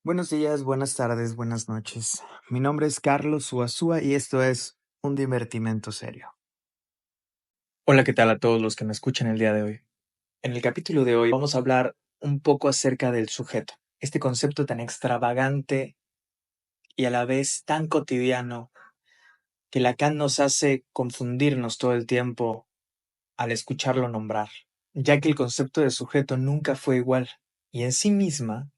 Buenos días, buenas tardes, buenas noches. Mi nombre es Carlos Uazúa y esto es un divertimento serio. Hola, ¿qué tal a todos los que me escuchan el día de hoy? En el capítulo de hoy vamos a hablar un poco acerca del sujeto, este concepto tan extravagante y a la vez tan cotidiano que Lacan nos hace confundirnos todo el tiempo al escucharlo nombrar, ya que el concepto de sujeto nunca fue igual y en sí misma,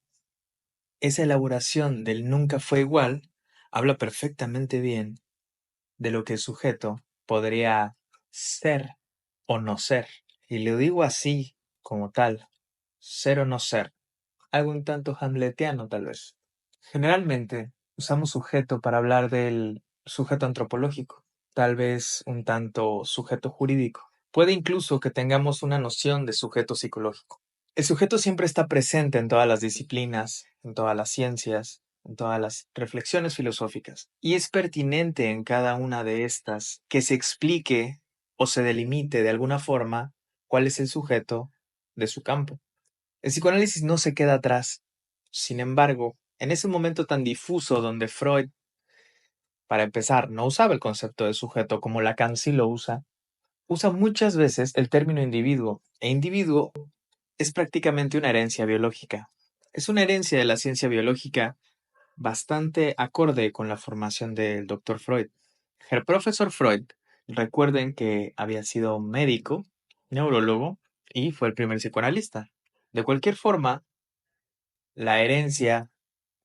esa elaboración del nunca fue igual habla perfectamente bien de lo que el sujeto podría ser o no ser. Y lo digo así, como tal, ser o no ser, algo un tanto hamletiano tal vez. Generalmente usamos sujeto para hablar del sujeto antropológico, tal vez un tanto sujeto jurídico. Puede incluso que tengamos una noción de sujeto psicológico. El sujeto siempre está presente en todas las disciplinas, en todas las ciencias, en todas las reflexiones filosóficas, y es pertinente en cada una de estas que se explique o se delimite de alguna forma cuál es el sujeto de su campo. El psicoanálisis no se queda atrás. Sin embargo, en ese momento tan difuso donde Freud, para empezar, no usaba el concepto de sujeto como Lacan sí lo usa muchas veces el término individuo, e individuo es prácticamente una herencia biológica. Es una herencia de la ciencia biológica bastante acorde con la formación del doctor Freud. El profesor Freud, recuerden que había sido médico, neurólogo y fue el primer psicoanalista. De cualquier forma, la herencia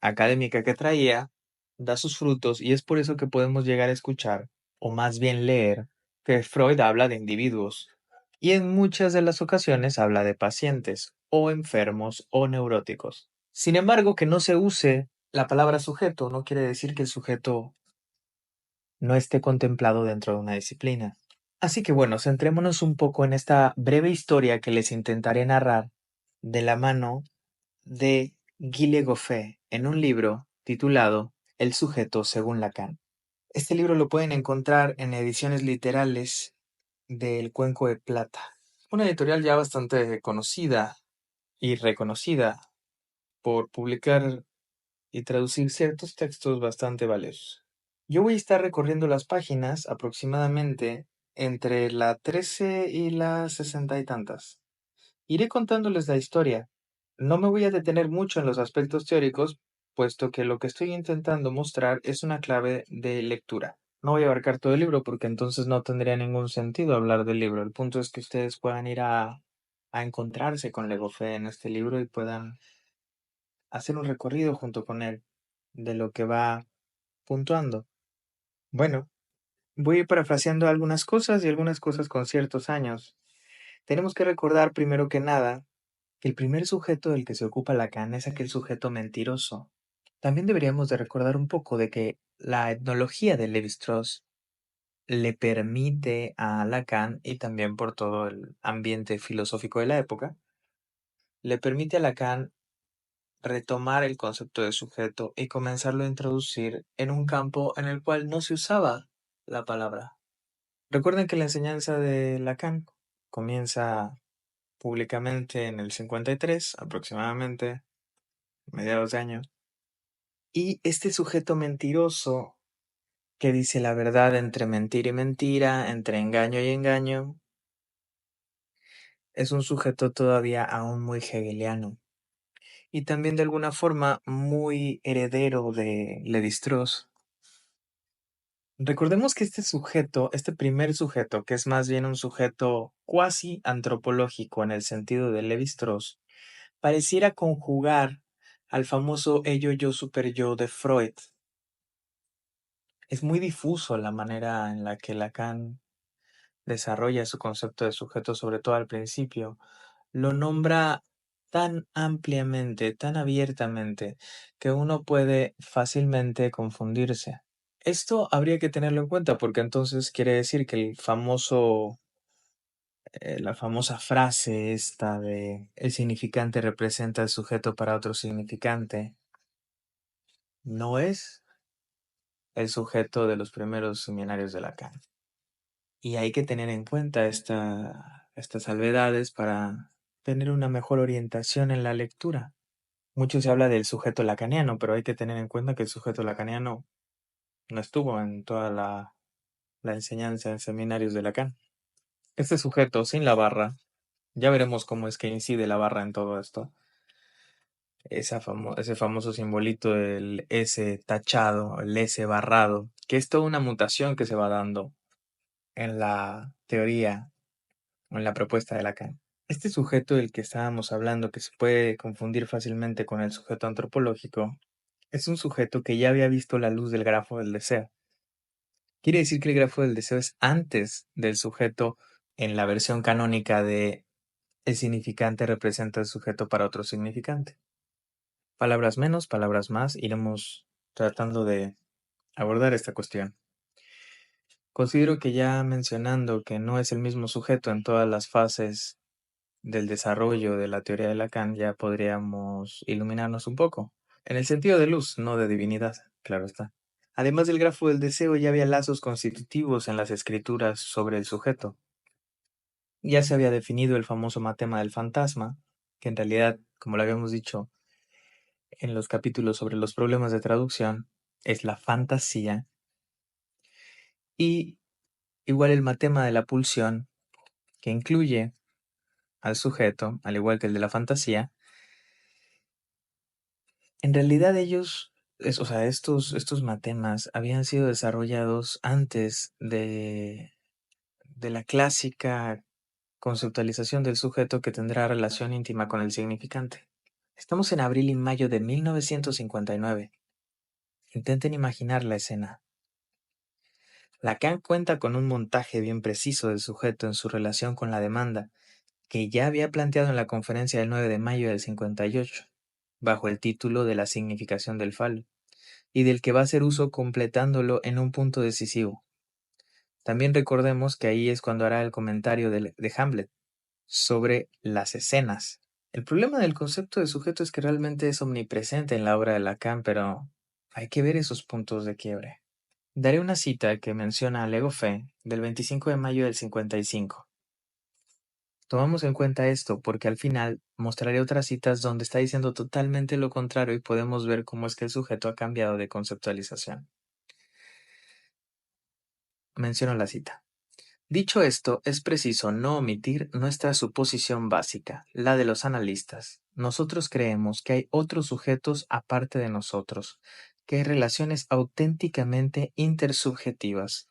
académica que traía da sus frutos y es por eso que podemos llegar a escuchar, o más bien leer, que Freud habla de individuos y en muchas de las ocasiones habla de pacientes o enfermos o neuróticos. Sin embargo, que no se use la palabra sujeto no quiere decir que el sujeto no esté contemplado dentro de una disciplina. Así que bueno, centrémonos un poco en esta breve historia que les intentaré narrar de la mano de Gilles Goffet en un libro titulado El sujeto según Lacan. Este libro lo pueden encontrar en ediciones literales del Cuenco de Plata, una editorial ya bastante conocida y reconocida por publicar y traducir ciertos textos bastante valiosos. Yo voy a estar recorriendo las páginas aproximadamente entre la 13 y la 60 y tantas. Iré contándoles la historia. No me voy a detener mucho en los aspectos teóricos, puesto que lo que estoy intentando mostrar es una clave de lectura. No voy a abarcar todo el libro porque entonces no tendría ningún sentido hablar del libro. El punto es que ustedes puedan ir a encontrarse con Legofe en este libro y puedan hacer un recorrido junto con él de lo que va puntuando. Bueno, voy a ir parafraseando algunas cosas y algunas cosas con ciertos años. Tenemos que recordar primero que nada que el primer sujeto del que se ocupa Lacan es aquel sujeto mentiroso. También deberíamos de recordar un poco de que la etnología de Lévi-Strauss le permite a Lacan, y también por todo el ambiente filosófico de la época, le permite a Lacan retomar el concepto de sujeto y comenzarlo a introducir en un campo en el cual no se usaba la palabra. Recuerden que la enseñanza de Lacan comienza públicamente en el 53, aproximadamente, mediados de año. Y este sujeto mentiroso que dice la verdad entre mentira y mentira, entre engaño y engaño, es un sujeto todavía aún muy hegeliano y también de alguna forma muy heredero de Lévi-Strauss. Recordemos que este sujeto, este primer sujeto, que es más bien un sujeto cuasi antropológico en el sentido de Lévi-Strauss, pareciera conjugar al famoso ello-yo super-yo de Freud. Es muy difuso la manera en la que Lacan desarrolla su concepto de sujeto, sobre todo al principio. Lo nombra tan ampliamente, tan abiertamente, que uno puede fácilmente confundirse. Esto habría que tenerlo en cuenta porque entonces quiere decir que la famosa frase esta de el significante representa el sujeto para otro significante, no es el sujeto de los primeros seminarios de Lacan. Y hay que tener en cuenta estas salvedades para tener una mejor orientación en la lectura. Mucho se habla del sujeto lacaniano, pero hay que tener en cuenta que el sujeto lacaniano no estuvo en toda la enseñanza en seminarios de Lacan. Este sujeto sin la barra, ya veremos cómo es que incide la barra en todo esto. Ese famoso simbolito del S tachado, el S barrado, que es toda una mutación que se va dando en la teoría o en la propuesta de Lacan. Este sujeto del que estábamos hablando, que se puede confundir fácilmente con el sujeto antropológico, es un sujeto que ya había visto la luz del grafo del deseo. Quiere decir que el grafo del deseo es antes del sujeto en la versión canónica de el significante representa el sujeto para otro significante. Palabras menos, palabras más, iremos tratando de abordar esta cuestión. Considero que ya mencionando que no es el mismo sujeto en todas las fases del desarrollo de la teoría de Lacan, ya podríamos iluminarnos un poco. En el sentido de luz, no de divinidad, claro está. Además del grafo del deseo, ya había lazos constitutivos en las escrituras sobre el sujeto. Ya se había definido el famoso matema del fantasma, que en realidad, como lo habíamos dicho en los capítulos sobre los problemas de traducción, es la fantasía. Y igual el matema de la pulsión, que incluye al sujeto, al igual que el de la fantasía. En realidad ellos, o sea, estos matemas habían sido desarrollados antes de la clásica conceptualización del sujeto que tendrá relación íntima con el significante. Estamos en abril y mayo de 1959. Intenten imaginar la escena. Lacan cuenta con un montaje bien preciso del sujeto en su relación con la demanda, que ya había planteado en la conferencia del 9 de mayo del 58, bajo el título de la significación del falo, y del que va a hacer uso completándolo en un punto decisivo. También recordemos que ahí es cuando hará el comentario de Hamlet sobre las escenas. El problema del concepto de sujeto es que realmente es omnipresente en la obra de Lacan, pero hay que ver esos puntos de quiebre. Daré una cita que menciona a Lego Fe del 25 de mayo del 55. Tomamos en cuenta esto porque al final mostraré otras citas donde está diciendo totalmente lo contrario y podemos ver cómo es que el sujeto ha cambiado de conceptualización. Menciono la cita. Dicho esto, es preciso no omitir nuestra suposición básica, la de los analistas. Nosotros creemos que hay otros sujetos aparte de nosotros, que hay relaciones auténticamente intersubjetivas.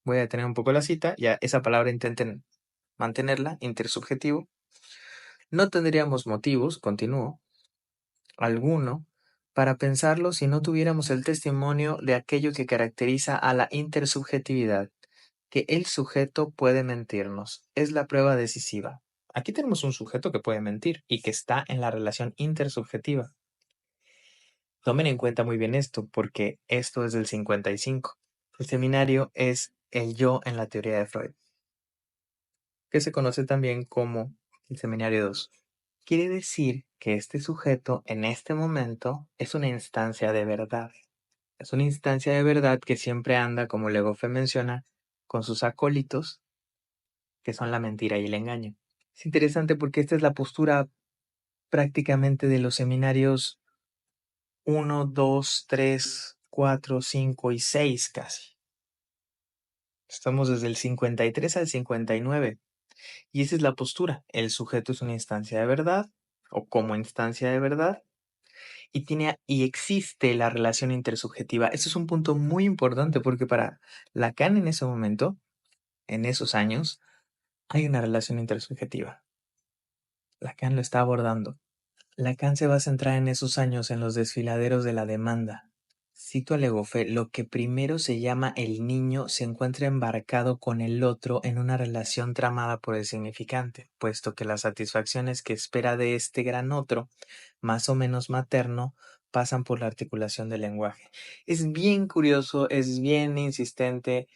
Voy a detener un poco la cita, ya esa palabra intenten mantenerla, intersubjetivo. No tendríamos motivos, continúo, alguno, para pensarlo si no tuviéramos el testimonio de aquello que caracteriza a la intersubjetividad, que el sujeto puede mentirnos. Es la prueba decisiva. Aquí tenemos un sujeto que puede mentir y que está en la relación intersubjetiva. Tomen en cuenta muy bien esto, porque esto es del 55. El seminario es el yo en la teoría de Freud, que se conoce también como el seminario 2. Quiere decir que este sujeto en este momento es una instancia de verdad. Es una instancia de verdad que siempre anda, como Legofe menciona, con sus acólitos, que son la mentira y el engaño. Es interesante porque esta es la postura prácticamente de los seminarios 1, 2, 3, 4, 5 y 6 casi. Estamos desde el 53 al 59. Y esa es la postura. El sujeto es una instancia de verdad, o como instancia de verdad, y existe la relación intersubjetiva. Eso es un punto muy importante porque para Lacan en ese momento, en esos años, hay una relación intersubjetiva. Lacan lo está abordando. Lacan se va a centrar en esos años en los desfiladeros de la demanda. Cito a Legofe, lo que primero se llama el niño se encuentra embarcado con el otro en una relación tramada por el significante, puesto que las satisfacciones que espera de este gran otro, más o menos materno, pasan por la articulación del lenguaje. Es bien curioso, es bien insistente.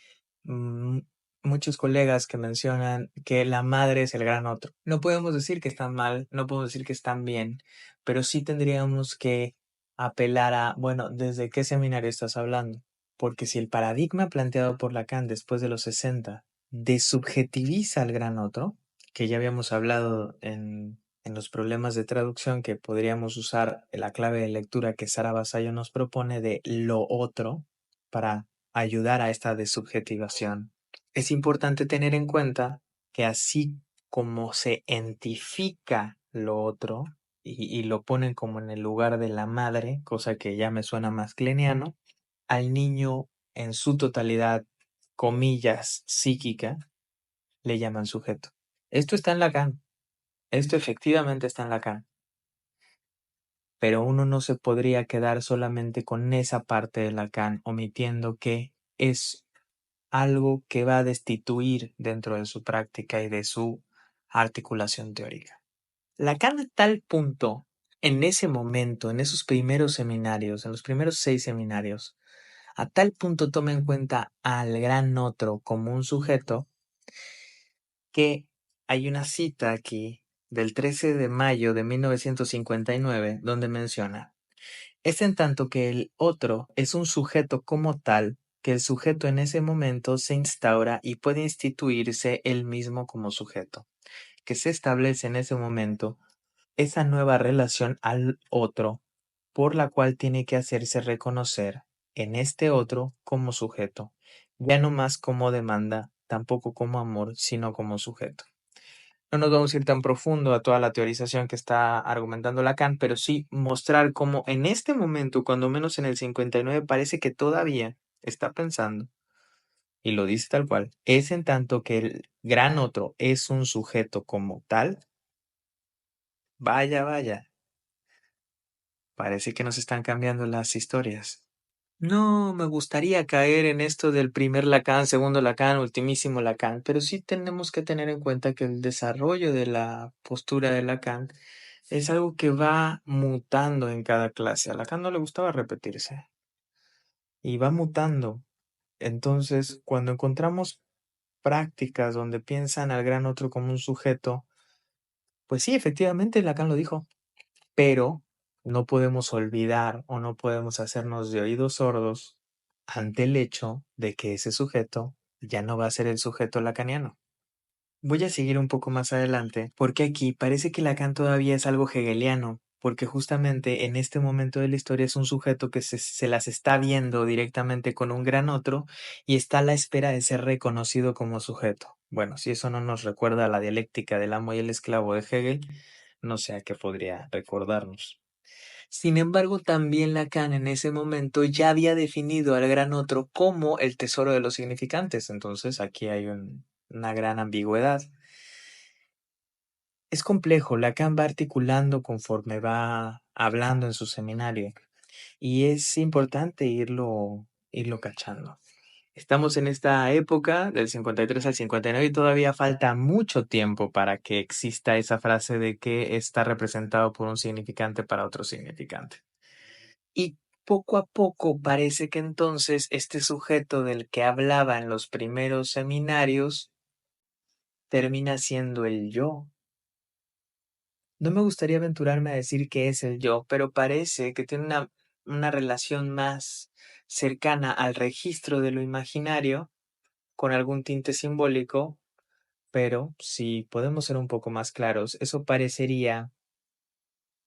mm, Muchos colegas que mencionan que la madre es el gran otro. No podemos decir que están mal, no podemos decir que están bien, pero sí tendríamos que apelar a, bueno, ¿desde qué seminario estás hablando? Porque si el paradigma planteado por Lacan después de los 60 desubjetiviza al gran otro, que ya habíamos hablado en en los problemas de traducción que podríamos usar la clave de lectura que Sara Basayo nos propone de lo otro para ayudar a esta desubjetivación. Es importante tener en cuenta que así como se identifica lo otro y lo ponen como en el lugar de la madre, cosa que ya me suena más kleniano, al niño en su totalidad, comillas, psíquica, le llaman sujeto. Esto está en Lacan. Esto efectivamente está en Lacan, pero uno no se podría quedar solamente con esa parte de Lacan, omitiendo que es algo que va a destituir dentro de su práctica y de su articulación teórica. Lacan a tal punto, en ese momento, en esos primeros seminarios, en los primeros 6 seminarios, a tal punto toma en cuenta al gran otro como un sujeto que hay una cita aquí del 13 de mayo de 1959 donde menciona: es en tanto que el otro es un sujeto como tal, que el sujeto en ese momento se instaura y puede instituirse él mismo como sujeto, que se establece en ese momento esa nueva relación al otro por la cual tiene que hacerse reconocer en este otro como sujeto, ya no más como demanda, tampoco como amor, sino como sujeto. No nos vamos a ir tan profundo a toda la teorización que está argumentando Lacan, pero sí mostrar cómo en este momento, cuando menos en el 59, parece que todavía está pensando, y lo dice tal cual, es en tanto que el gran otro es un sujeto como tal. Vaya, vaya, parece que nos están cambiando las historias. No me gustaría caer en esto del primer Lacan, segundo Lacan, ultimísimo Lacan, pero sí tenemos que tener en cuenta que el desarrollo de la postura de Lacan es algo que va mutando en cada clase. A Lacan no le gustaba repetirse y va mutando. Entonces, cuando encontramos prácticas donde piensan al gran otro como un sujeto, pues sí, efectivamente Lacan lo dijo, pero no podemos olvidar o no podemos hacernos de oídos sordos ante el hecho de que ese sujeto ya no va a ser el sujeto lacaniano. Voy a seguir un poco más adelante, porque aquí parece que Lacan todavía es algo hegeliano, porque justamente en este momento de la historia es un sujeto que se las está viendo directamente con un gran otro y está a la espera de ser reconocido como sujeto. Bueno, si eso no nos recuerda a la dialéctica del amo y el esclavo de Hegel, no sé a qué podría recordarnos. Sin embargo, también Lacan en ese momento ya había definido al gran otro como el tesoro de los significantes. Entonces aquí hay una gran ambigüedad. Es complejo, Lacan va articulando conforme va hablando en su seminario y es importante irlo cachando. Estamos en esta época del 53 al 59 y todavía falta mucho tiempo para que exista esa frase de que está representado por un significante para otro significante. Y poco a poco parece que entonces este sujeto del que hablaba en los primeros seminarios termina siendo el yo. No me gustaría aventurarme a decir que es el yo, pero parece que tiene una relación más cercana al registro de lo imaginario, con algún tinte simbólico, pero si podemos ser un poco más claros, eso parecería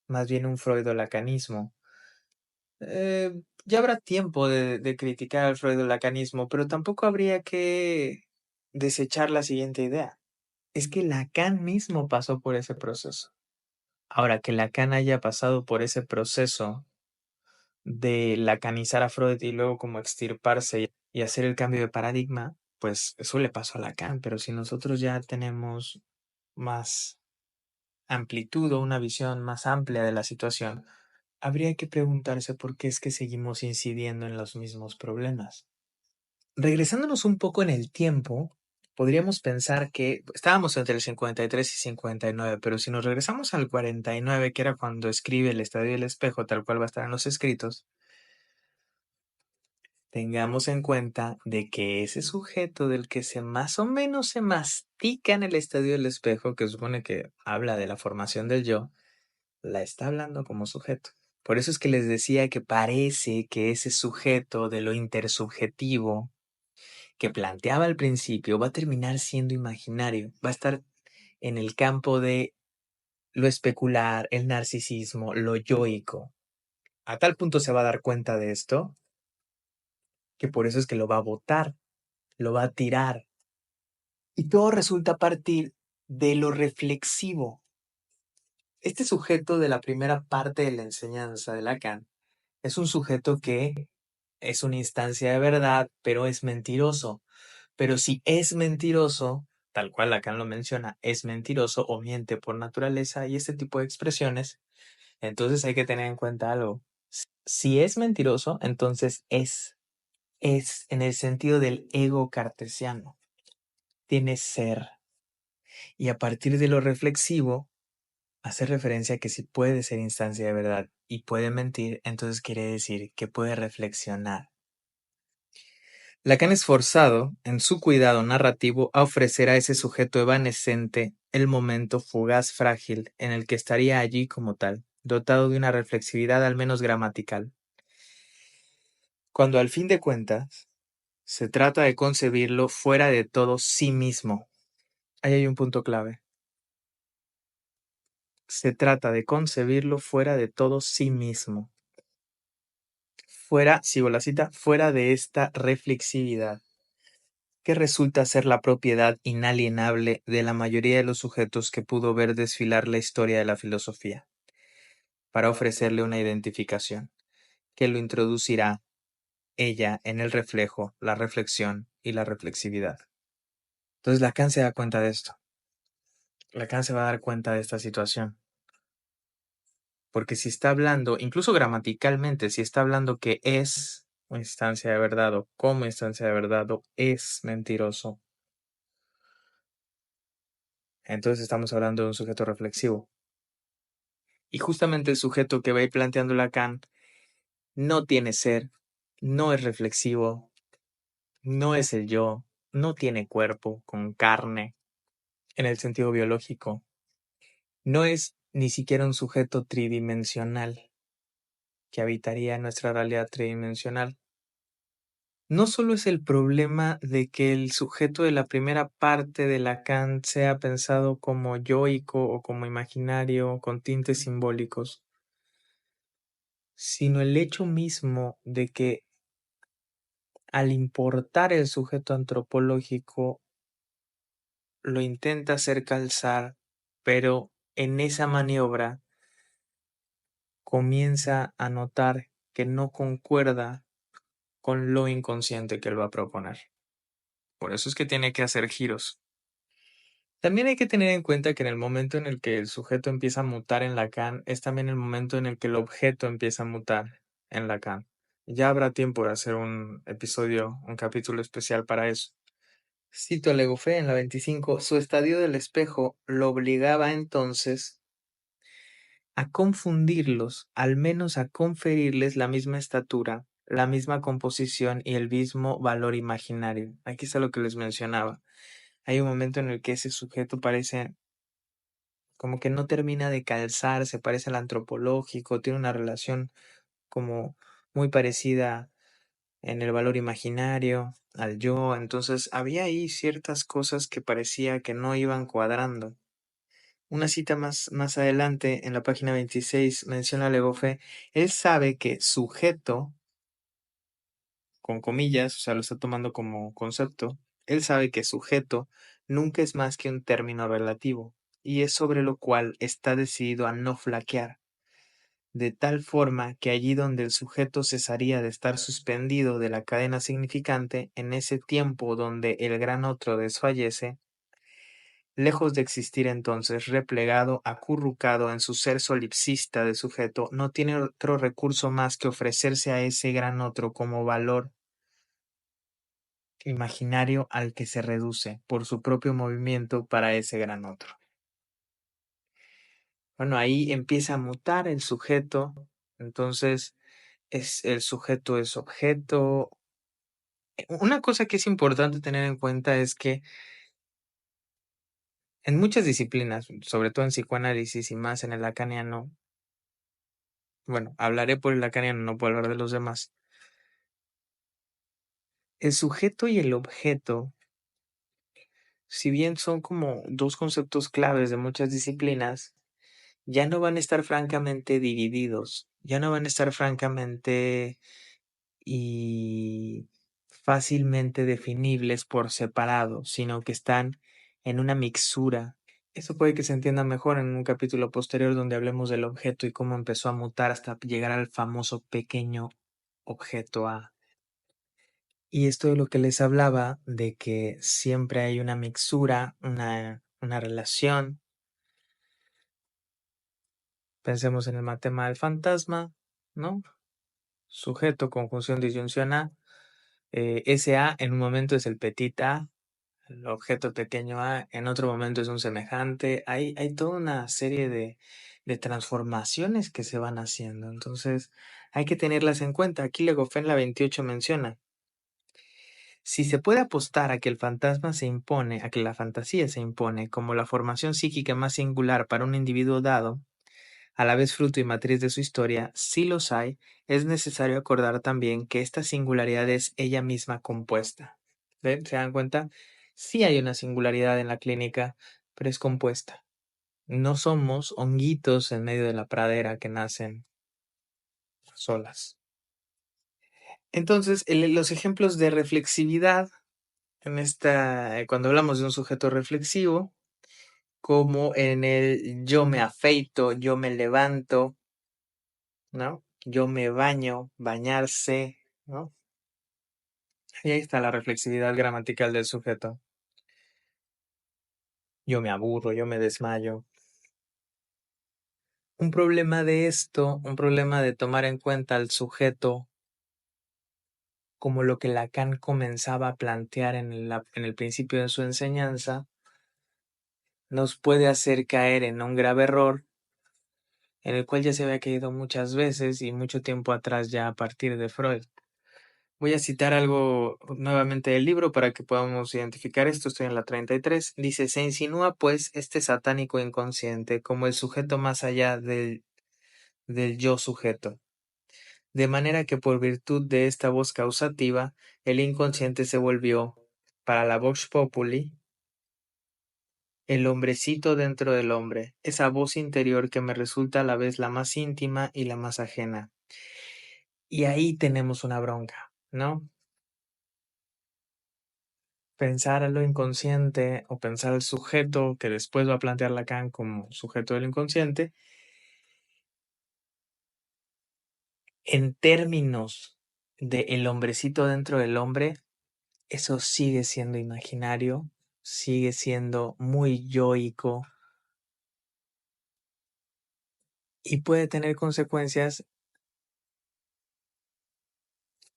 más bien un freudo-lacanismo. Ya habrá tiempo de criticar al freudo-lacanismo, pero tampoco habría que desechar la siguiente idea. Es que Lacan mismo pasó por ese proceso. Ahora, que Lacan haya pasado por ese proceso de lacanizar a Freud y luego como extirparse y hacer el cambio de paradigma, pues eso le pasó a Lacan, pero si nosotros ya tenemos más amplitud o una visión más amplia de la situación, habría que preguntarse por qué es que seguimos incidiendo en los mismos problemas. Regresándonos un poco en el tiempo, podríamos pensar que estábamos entre el 53 y 59, pero si nos regresamos al 49, que era cuando escribe El Estadio del Espejo, tal cual va a estar en los escritos, tengamos en cuenta de que ese sujeto del que se más o menos se mastica en El Estadio del Espejo, que supone que habla de la formación del yo, la está hablando como sujeto. Por eso es que les decía que parece que ese sujeto de lo intersubjetivo que planteaba al principio va a terminar siendo imaginario, va a estar en el campo de lo especular, el narcisismo, lo yoico. A tal punto se va a dar cuenta de esto que por eso es que lo va a botar, lo va a tirar. Y todo resulta a partir de lo reflexivo. Este sujeto de la primera parte de la enseñanza de Lacan es un sujeto que es una instancia de verdad, pero es mentiroso. Pero si es mentiroso, tal cual Lacan lo menciona, es mentiroso o miente por naturaleza y este tipo de expresiones, entonces hay que tener en cuenta algo. Si es mentiroso, entonces es en el sentido del ego cartesiano. Tiene ser. Y a partir de lo reflexivo, hace referencia a que si puede ser instancia de verdad y puede mentir, entonces quiere decir que puede reflexionar. Lacan es forzado, en su cuidado narrativo, a ofrecer a ese sujeto evanescente el momento fugaz frágil en el que estaría allí como tal, dotado de una reflexividad al menos gramatical. Cuando al fin de cuentas se trata de concebirlo fuera de todo sí mismo. Ahí hay un punto clave. Se trata de concebirlo fuera de todo sí mismo. Fuera, sigo la cita, fuera de esta reflexividad, que resulta ser la propiedad inalienable de la mayoría de los sujetos que pudo ver desfilar la historia de la filosofía, para ofrecerle una identificación, que lo introducirá ella en el reflejo, la reflexión y la reflexividad. Entonces Lacan se da cuenta de esto. Lacan se va a dar cuenta de esta situación. Porque si está hablando, incluso gramaticalmente, si está hablando que es una instancia de verdad o como instancia de verdad o es mentiroso, entonces estamos hablando de un sujeto reflexivo. Y justamente el sujeto que va a ir planteando Lacan no tiene ser, no es reflexivo, no es el yo, no tiene cuerpo con carne en el sentido biológico, no es ni siquiera un sujeto tridimensional que habitaría nuestra realidad tridimensional. No solo es el problema de que el sujeto de la primera parte de Lacan sea pensado como yoico o como imaginario con tintes simbólicos, sino el hecho mismo de que al importar el sujeto antropológico lo intenta hacer calzar, pero en esa maniobra comienza a notar que no concuerda con lo inconsciente que él va a proponer. Por eso es que tiene que hacer giros. También hay que tener en cuenta que en el momento en el que el sujeto empieza a mutar en Lacan, es también el momento en el que el objeto empieza a mutar en Lacan. Ya habrá tiempo de hacer un episodio, un capítulo especial para eso. Cito a Legofé en la 25, su estadio del espejo lo obligaba entonces a confundirlos, al menos a conferirles la misma estatura, la misma composición y el mismo valor imaginario. Aquí está lo que les mencionaba. Hay un momento en el que ese sujeto parece como que no termina de calzar, se parece al antropológico, tiene una relación como muy parecida en el valor imaginario, al yo. Entonces había ahí ciertas cosas que parecía que no iban cuadrando. Una cita más adelante, en la página 26, menciona a Legofe, él sabe que sujeto, con comillas, o sea, lo está tomando como concepto, él sabe que sujeto nunca es más que un término relativo, y es sobre lo cual está decidido a no flaquear, de tal forma que allí donde el sujeto cesaría de estar suspendido de la cadena significante, en ese tiempo donde el gran otro desfallece, lejos de existir entonces replegado, acurrucado en su ser solipsista de sujeto, no tiene otro recurso más que ofrecerse a ese gran otro como valor imaginario al que se reduce por su propio movimiento para ese gran otro. Bueno, ahí empieza a mutar el sujeto, entonces el sujeto es objeto. Una cosa que es importante tener en cuenta es que en muchas disciplinas, sobre todo en psicoanálisis y más en el lacaniano, bueno, hablaré por el lacaniano, no puedo hablar de los demás. El sujeto y el objeto, si bien son como dos conceptos claves de muchas disciplinas, ya no van a estar francamente divididos, ya no van a estar francamente y fácilmente definibles por separado, sino que están en una mixtura. Eso puede que se entienda mejor en un capítulo posterior donde hablemos del objeto y cómo empezó a mutar hasta llegar al famoso pequeño objeto A. Y esto de lo que les hablaba, de que siempre hay una mixtura, una relación. Pensemos en el matema del fantasma, ¿no? Sujeto, conjunción, disyunción A. Ese A en un momento es el petit A, el objeto pequeño A, en otro momento es un semejante. Hay toda una serie de transformaciones que se van haciendo. Entonces, hay que tenerlas en cuenta. Aquí Legofen la 28 menciona. Si se puede apostar a que el fantasma se impone, a que la fantasía se impone como la formación psíquica más singular para un individuo dado, a la vez fruto y matriz de su historia, si los hay, es necesario acordar también que esta singularidad es ella misma compuesta. ¿Ven? ¿Se dan cuenta? Sí hay una singularidad en la clínica, pero es compuesta. No somos honguitos en medio de la pradera que nacen solas. Entonces, los ejemplos de reflexividad en cuando hablamos de un sujeto reflexivo, como en el yo me afeito, yo me levanto, ¿no? Yo me baño, bañarse, ¿no? Y ahí está la reflexividad gramatical del sujeto. Yo me aburro, yo me desmayo. Un problema de esto, un problema de tomar en cuenta al sujeto como lo que Lacan comenzaba a plantear en el principio de su enseñanza, nos puede hacer caer en un grave error en el cual ya se había caído muchas veces y mucho tiempo atrás ya a partir de Freud. Voy a citar algo nuevamente del libro para que podamos identificar esto. Estoy en la 33. Dice, se insinúa pues este satánico inconsciente como el sujeto más allá del yo sujeto. De manera que por virtud de esta voz causativa, el inconsciente se volvió, para la Vox Populi, el hombrecito dentro del hombre, esa voz interior que me resulta a la vez la más íntima y la más ajena. Y ahí tenemos una bronca, ¿no? Pensar a lo inconsciente o pensar al sujeto que después va a plantear Lacan como sujeto del inconsciente, en términos de el hombrecito dentro del hombre, eso sigue siendo imaginario, sigue siendo muy yoico y puede tener consecuencias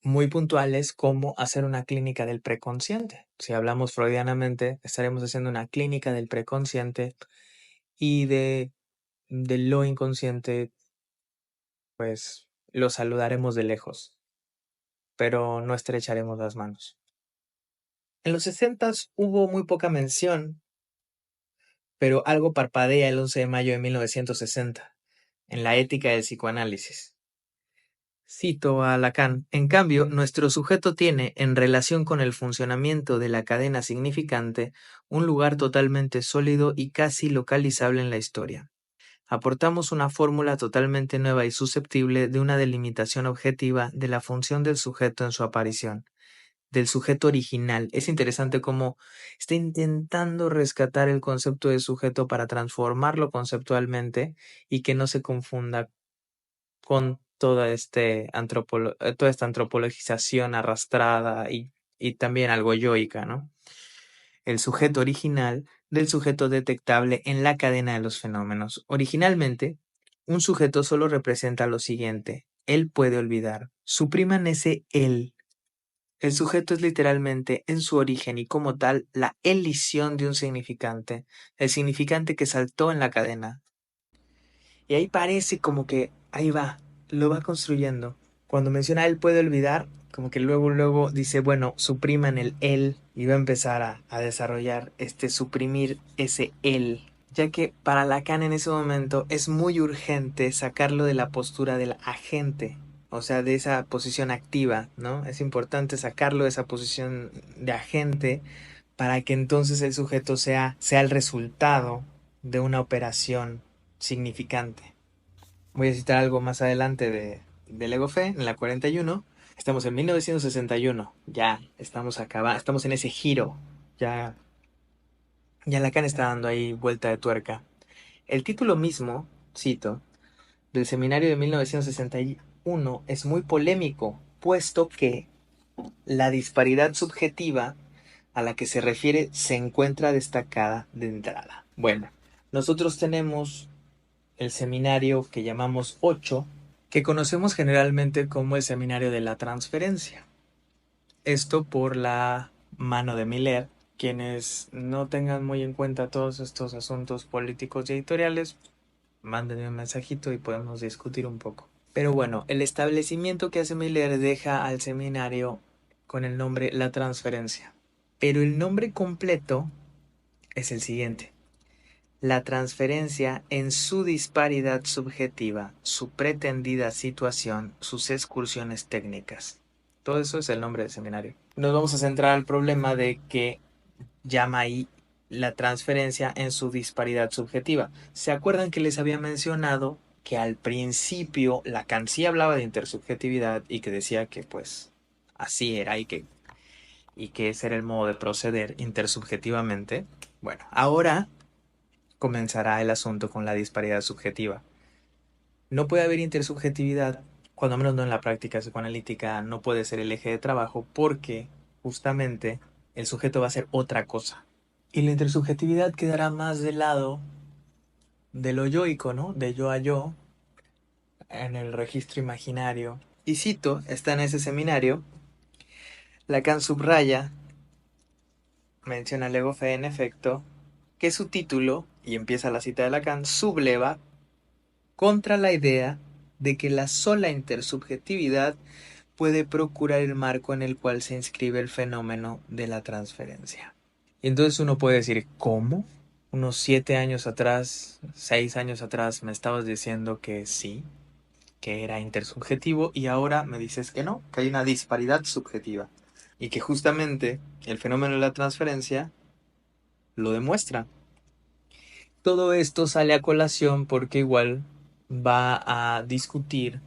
muy puntuales como hacer una clínica del preconsciente. Si hablamos freudianamente, estaremos haciendo una clínica del preconsciente y de lo inconsciente, pues lo saludaremos de lejos, pero no estrecharemos las manos. En los 60 hubo muy poca mención, pero algo parpadea el 11 de mayo de 1960, en la ética del psicoanálisis. Cito a Lacan. En cambio, nuestro sujeto tiene, en relación con el funcionamiento de la cadena significante, un lugar totalmente sólido y casi localizable en la historia. Aportamos una fórmula totalmente nueva y susceptible de una delimitación objetiva de la función del sujeto en su aparición, del sujeto original. Es interesante cómo está intentando rescatar el concepto de sujeto para transformarlo conceptualmente y que no se confunda con toda esta antropologización arrastrada y también algo yoica, ¿no? El sujeto original del sujeto detectable en la cadena de los fenómenos. Originalmente, un sujeto solo representa lo siguiente: él puede olvidar. Supriman ese él. El sujeto es literalmente, en su origen y como tal, la elisión de un significante, el significante que saltó en la cadena. Y ahí parece como que ahí va, lo va construyendo. Cuando menciona él puede olvidar, como que luego dice, bueno, supriman el él y va a empezar a desarrollar suprimir ese él. Ya que para Lacan en ese momento es muy urgente sacarlo de la postura del agente, o sea, de esa posición activa, ¿no? Es importante sacarlo de esa posición de agente para que entonces el sujeto sea el resultado de una operación significante. Voy a citar algo más adelante de Lego Fe, en la 41. Estamos en 1961. Ya estamos estamos en ese giro. Ya, ya Lacan está dando ahí vuelta de tuerca. El título mismo, cito, del seminario de 1961 es muy polémico, puesto que la disparidad subjetiva a la que se refiere se encuentra destacada de entrada. Bueno, nosotros tenemos el seminario que llamamos 8, que conocemos generalmente como el seminario de la transferencia. Esto por la mano de Miller. Quienes no tengan muy en cuenta todos estos asuntos políticos y editoriales, mándenme un mensajito y podemos discutir un poco. Pero bueno, el establecimiento que hace Miller deja al seminario con el nombre La Transferencia. Pero el nombre completo es el siguiente: la transferencia en su disparidad subjetiva, su pretendida situación, sus excursiones técnicas. Todo eso es el nombre del seminario. Nos vamos a centrar al problema de que llama ahí la transferencia en su disparidad subjetiva. ¿Se acuerdan que les había mencionado que al principio Lacan sí hablaba de intersubjetividad y que decía que pues así era y que ese era el modo de proceder intersubjetivamente? Bueno, ahora comenzará el asunto con la disparidad subjetiva. No puede haber intersubjetividad, cuando menos no en la práctica psicoanalítica, no puede ser el eje de trabajo porque justamente el sujeto va a ser otra cosa. Y la intersubjetividad quedará más del lado de lo yoico, ¿no? De yo a yo, en el registro imaginario. Y cito, está en ese seminario, Lacan subraya, menciona Lego Fe en efecto, que su título, y empieza la cita de Lacan, subleva contra la idea de que la sola intersubjetividad puede procurar el marco en el cual se inscribe el fenómeno de la transferencia. Y entonces uno puede decir, ¿cómo? Unos 7 años atrás, 6 años atrás me estabas diciendo que sí, que era intersubjetivo y ahora me dices que no, que hay una disparidad subjetiva y que justamente el fenómeno de la transferencia lo demuestra. Todo esto sale a colación porque igual va a discutir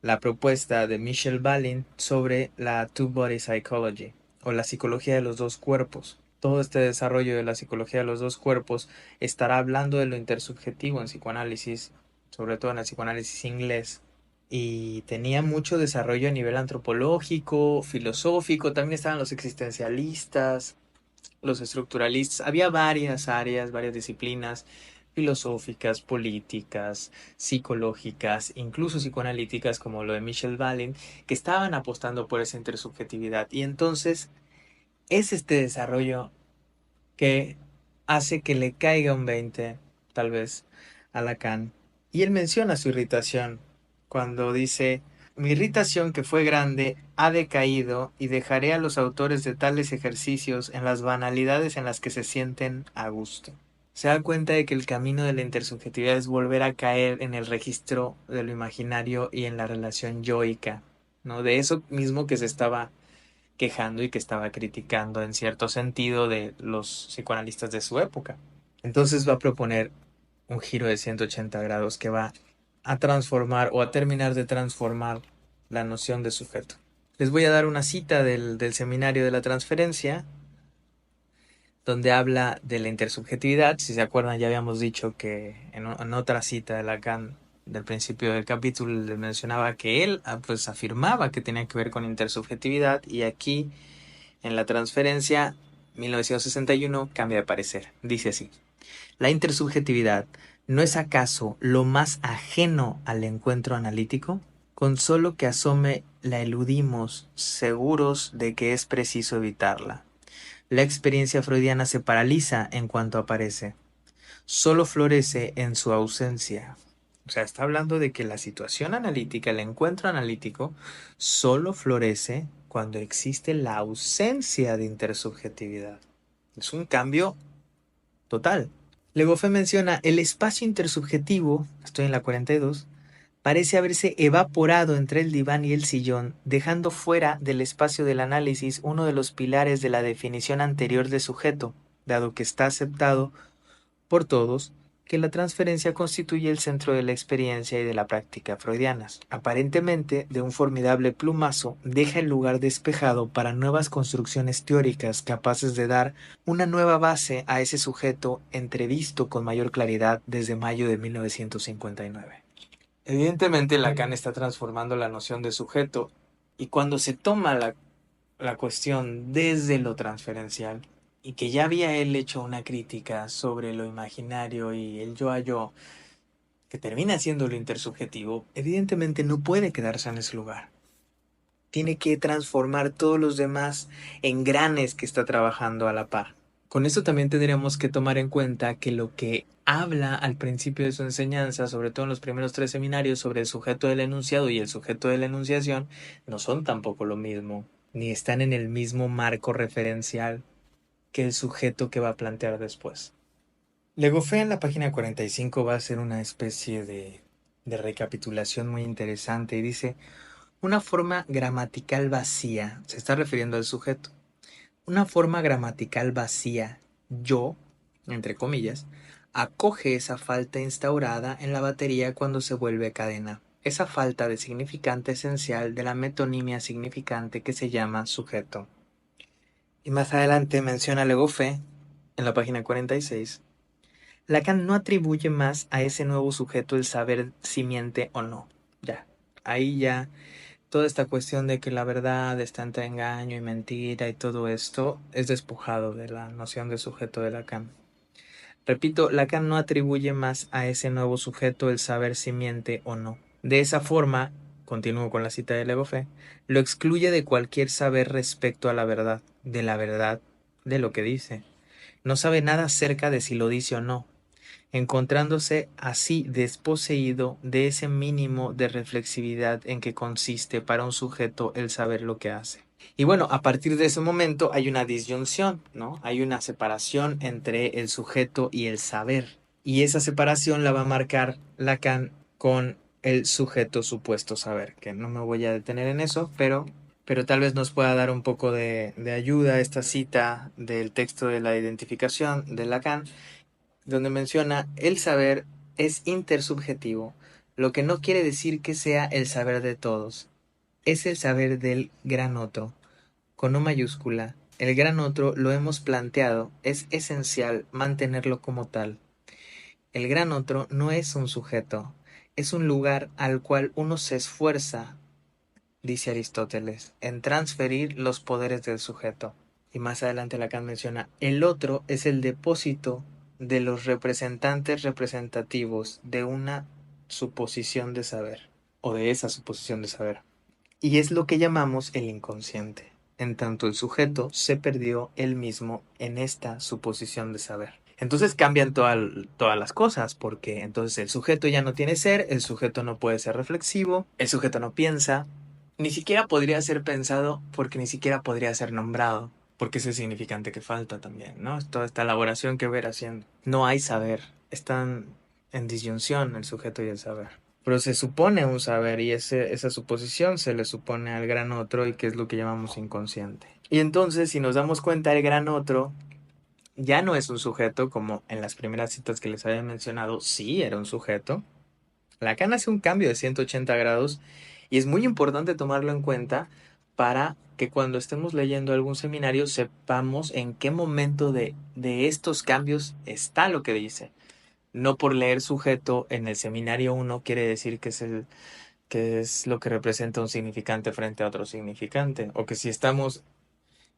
la propuesta de Michel Balin sobre la two-body psychology o la psicología de los dos cuerpos. Todo este desarrollo de la psicología de los dos cuerpos estará hablando de lo intersubjetivo en psicoanálisis, sobre todo en el psicoanálisis inglés, y tenía mucho desarrollo a nivel antropológico, filosófico, también estaban los existencialistas, los estructuralistas, había varias áreas, varias disciplinas filosóficas, políticas, psicológicas, incluso psicoanalíticas como lo de Michel Balin, que estaban apostando por esa intersubjetividad. Y entonces es este desarrollo que hace que le caiga un 20, tal vez, a Lacan. Y él menciona su irritación cuando dice, mi irritación que fue grande ha decaído y dejaré a los autores de tales ejercicios en las banalidades en las que se sienten a gusto. Se da cuenta de que el camino de la intersubjetividad es volver a caer en el registro de lo imaginario y en la relación yoica, ¿no? De eso mismo que se estaba quejando y que estaba criticando en cierto sentido de los psicoanalistas de su época. Entonces va a proponer un giro de 180 grados que va a transformar o a terminar de transformar la noción de sujeto. Les voy a dar una cita del seminario de la transferencia, donde habla de la intersubjetividad. Si se acuerdan, ya habíamos dicho que en otra cita de Lacan del principio del capítulo le mencionaba que él pues afirmaba que tenía que ver con intersubjetividad, y aquí en la transferencia 1961 cambia de parecer. Dice así: la intersubjetividad ¿no es acaso lo más ajeno al encuentro analítico? Con solo que asome la eludimos, seguros de que es preciso evitarla. La experiencia freudiana se paraliza en cuanto aparece. Solo florece en su ausencia. O sea, está hablando de que la situación analítica, el encuentro analítico, solo florece cuando existe la ausencia de intersubjetividad. Es un cambio total. Legofe menciona el espacio intersubjetivo, estoy en la 42, parece haberse evaporado entre el diván y el sillón, dejando fuera del espacio del análisis uno de los pilares de la definición anterior de sujeto, dado que está aceptado por todos que la transferencia constituye el centro de la experiencia y de la práctica freudianas. Aparentemente, de un formidable plumazo, deja el lugar despejado para nuevas construcciones teóricas capaces de dar una nueva base a ese sujeto entrevisto con mayor claridad desde mayo de 1959. Evidentemente, Lacan está transformando la noción de sujeto y cuando se toma la cuestión desde lo transferencial, y que ya había él hecho una crítica sobre lo imaginario y el yo a yo, que termina siendo lo intersubjetivo, evidentemente no puede quedarse en ese lugar. Tiene que transformar todos los demás engranes que está trabajando a la par. Con esto también tendríamos que tomar en cuenta que lo que habla al principio de su enseñanza, sobre todo en los primeros 3 seminarios, sobre el sujeto del enunciado y el sujeto de la enunciación, no son tampoco lo mismo, ni están en el mismo marco referencial que el sujeto que va a plantear después. Legofé en la página 45 va a hacer una especie de recapitulación muy interesante y dice, una forma gramatical vacía, se está refiriendo al sujeto, una forma gramatical vacía, yo, entre comillas, acoge esa falta instaurada en la batería cuando se vuelve cadena, esa falta de significante esencial de la metonimia significante que se llama sujeto. Y más adelante menciona Legofé, en la página 46, Lacan no atribuye más a ese nuevo sujeto el saber si miente o no. Ya, ahí ya toda esta cuestión de que la verdad está entre engaño y mentira y todo esto es despojado de la noción de sujeto de Lacan. Repito, Lacan no atribuye más a ese nuevo sujeto el saber si miente o no. De esa forma, continúo con la cita de Legofé, lo excluye de cualquier saber respecto a la verdad de lo que dice. No sabe nada acerca de si lo dice o no, encontrándose así desposeído de ese mínimo de reflexividad en que consiste para un sujeto el saber lo que hace. Y bueno, a partir de ese momento hay una disyunción, ¿no? Hay una separación entre el sujeto y el saber. Y esa separación la va a marcar Lacan con el sujeto supuesto saber, que no me voy a detener en eso, pero tal vez nos pueda dar un poco de ayuda esta cita del texto de la identificación de Lacan, donde menciona el saber es intersubjetivo, lo que no quiere decir que sea el saber de todos, es el saber del gran otro, con O mayúscula. El gran otro, lo hemos planteado, es esencial mantenerlo como tal. El gran otro no es un sujeto, es un lugar al cual uno se esfuerza, dice Aristóteles, en transferir los poderes del sujeto. Y más adelante Lacan menciona, el otro es el depósito de los representantes representativos de una suposición de saber, o de esa suposición de saber. Y es lo que llamamos el inconsciente, en tanto el sujeto se perdió él mismo en esta suposición de saber. Entonces cambian todas las cosas, porque entonces el sujeto ya no tiene ser, el sujeto no puede ser reflexivo, el sujeto no piensa, ni siquiera podría ser pensado porque ni siquiera podría ser nombrado, porque es el significante que falta también, ¿no? Es toda esta elaboración que ver haciendo. No hay saber, están en disyunción el sujeto y el saber. Pero se supone un saber y esa suposición se le supone al gran otro y que es lo que llamamos inconsciente. Y entonces, si nos damos cuenta, el gran otro ya no es un sujeto como en las primeras citas que les había mencionado, sí era un sujeto. Lacan hace un cambio de 180 grados y es muy importante tomarlo en cuenta para que cuando estemos leyendo algún seminario sepamos en qué momento de estos cambios está lo que dice. No por leer sujeto en el seminario 1 quiere decir que es lo que representa un significante frente a otro significante. O que si estamos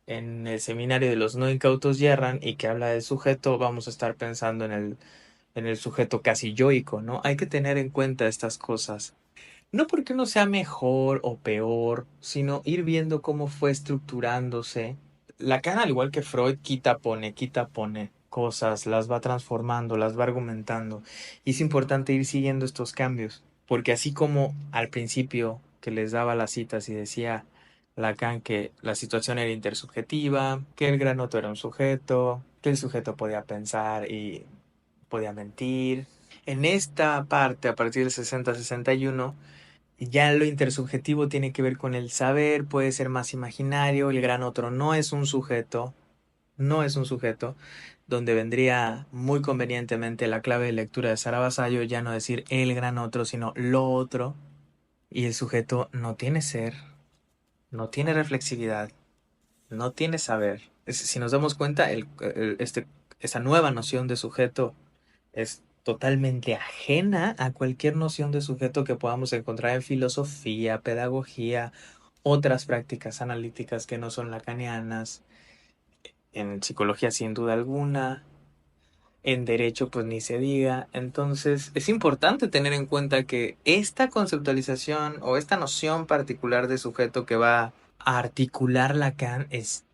en el seminario de los no incautos yerran y que habla del sujeto, vamos a estar pensando en el sujeto casi yoico, ¿no? Hay que tener en cuenta estas cosas. No porque uno sea mejor o peor, sino ir viendo cómo fue estructurándose. Lacan, al igual que Freud, quita, pone cosas, las va transformando, las va argumentando. Y es importante ir siguiendo estos cambios, porque así como al principio que les daba las citas y decía Lacan que la situación era intersubjetiva, que el granoto era un sujeto, que el sujeto podía pensar y podía mentir. En esta parte, a partir del 60-61, ya lo intersubjetivo tiene que ver con el saber, puede ser más imaginario, el gran otro no es un sujeto, no es un sujeto, donde vendría muy convenientemente la clave de lectura de Sara Vasallo, ya no decir el gran otro, sino lo otro, y el sujeto no tiene ser, no tiene reflexividad, no tiene saber. Si nos damos cuenta, esta nueva noción de sujeto es totalmente ajena a cualquier noción de sujeto que podamos encontrar en filosofía, pedagogía, otras prácticas analíticas que no son lacanianas, en psicología sin duda alguna, en derecho pues ni se diga. Entonces es importante tener en cuenta que esta conceptualización o esta noción particular de sujeto que va a articular Lacan es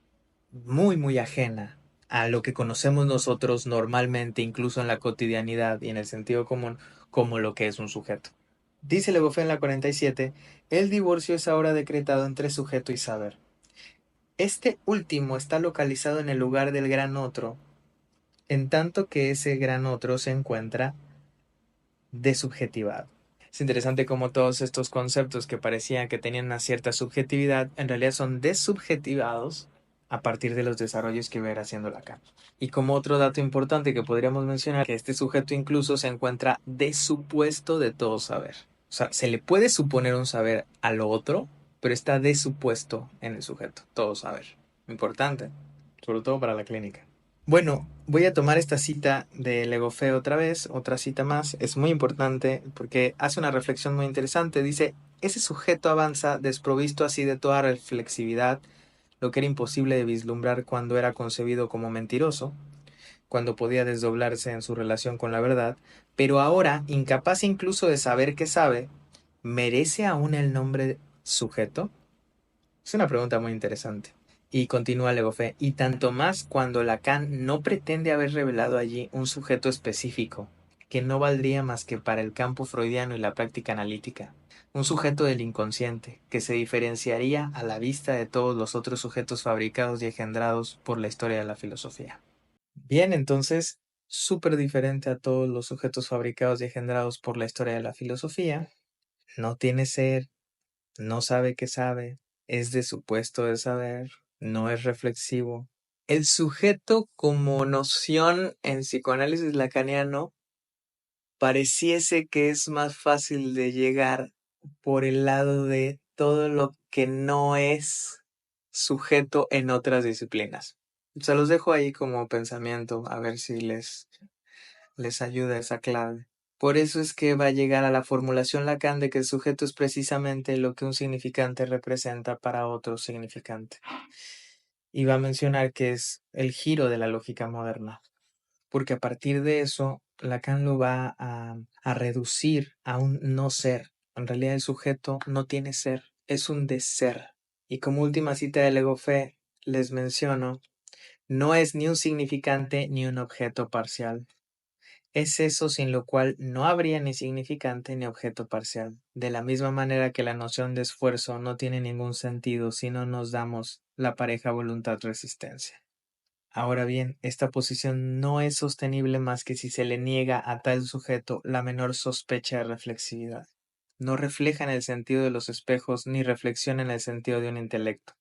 muy ajena a lo que conocemos nosotros normalmente, incluso en la cotidianidad y en el sentido común, como lo que es un sujeto. Dice Le Goffin en la 47, el divorcio es ahora decretado entre sujeto y saber. Este último está localizado en el lugar del gran otro, en tanto que ese gran otro se encuentra desubjetivado. Es interesante cómo todos estos conceptos que parecían que tenían una cierta subjetividad, en realidad son desubjetivados a partir de los desarrollos que verá haciendo Lacan. Y como otro dato importante que podríamos mencionar, que este sujeto incluso se encuentra desupuesto de todo saber. O sea, se le puede suponer un saber a lo otro, pero está desupuesto en el sujeto, todo saber. Importante, sobre todo para la clínica. Bueno, voy a tomar esta cita de Legofe otra vez, otra cita más. Es muy importante porque hace una reflexión muy interesante. Dice, ese sujeto avanza desprovisto así de toda reflexividad, lo que era imposible de vislumbrar cuando era concebido como mentiroso, cuando podía desdoblarse en su relación con la verdad, pero ahora, incapaz incluso de saber que sabe, ¿merece aún el nombre sujeto? Es una pregunta muy interesante. Y continúa Legofe, y tanto más cuando Lacan no pretende haber revelado allí un sujeto específico, que no valdría más que para el campo freudiano y la práctica analítica, un sujeto del inconsciente, que se diferenciaría a la vista de todos los otros sujetos fabricados y engendrados por la historia de la filosofía. Bien, entonces, súper diferente a todos los sujetos fabricados y engendrados por la historia de la filosofía, no tiene ser, no sabe que sabe, es de supuesto de saber, no es reflexivo. El sujeto como noción en psicoanálisis lacaniano pareciese que es más fácil de llegar por el lado de todo lo que no es sujeto en otras disciplinas. Se los dejo ahí como pensamiento, a ver si les ayuda esa clave. Por eso es que va a llegar a la formulación Lacan de que el sujeto es precisamente lo que un significante representa para otro significante. Y va a mencionar que es el giro de la lógica moderna, porque a partir de eso Lacan lo va a reducir a un no ser. En realidad el sujeto no tiene ser, es un deser. Y como última cita de Legofe les menciono, no es ni un significante ni un objeto parcial. Es eso sin lo cual no habría ni significante ni objeto parcial. De la misma manera que la noción de esfuerzo no tiene ningún sentido si no nos damos la pareja voluntad-resistencia. Ahora bien, esta posición no es sostenible más que si se le niega a tal sujeto la menor sospecha de reflexividad. No refleja en el sentido de los espejos ni reflexiona en el sentido de un intelecto.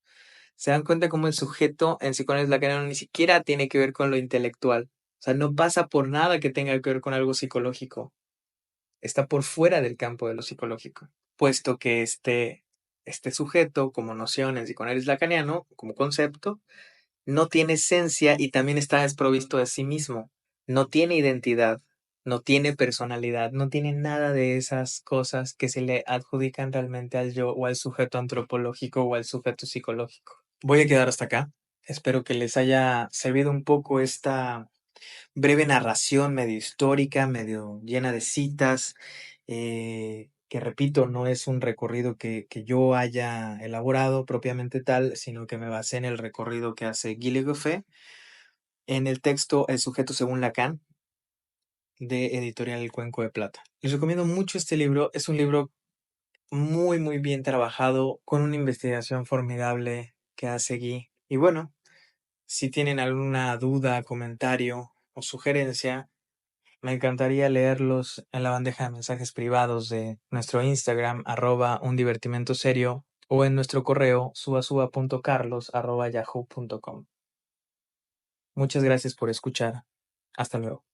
Se dan cuenta cómo el sujeto en psicoanálisis lacaniano ni siquiera tiene que ver con lo intelectual. O sea, no pasa por nada que tenga que ver con algo psicológico. Está por fuera del campo de lo psicológico. Puesto que este sujeto, como noción en psicoanálisis lacaniano, como concepto, no tiene esencia y también está desprovisto de sí mismo. No tiene identidad, no tiene personalidad, no tiene nada de esas cosas que se le adjudican realmente al yo o al sujeto antropológico o al sujeto psicológico. Voy a quedar hasta acá. Espero que les haya servido un poco esta breve narración medio histórica, medio llena de citas, que repito, no es un recorrido que yo haya elaborado propiamente tal, sino que me basé en el recorrido que hace Guy Legoffé en el texto El sujeto según Lacan, de Editorial El Cuenco de Plata. Les recomiendo mucho este libro, es un libro muy bien trabajado, con una investigación formidable que hace Guy. Y bueno, si tienen alguna duda, comentario o sugerencia, me encantaría leerlos en la bandeja de mensajes privados de nuestro Instagram, @undivertimentoserio, o en nuestro correo, subasuba.carlos@yahoo.com. Muchas gracias por escuchar. Hasta luego.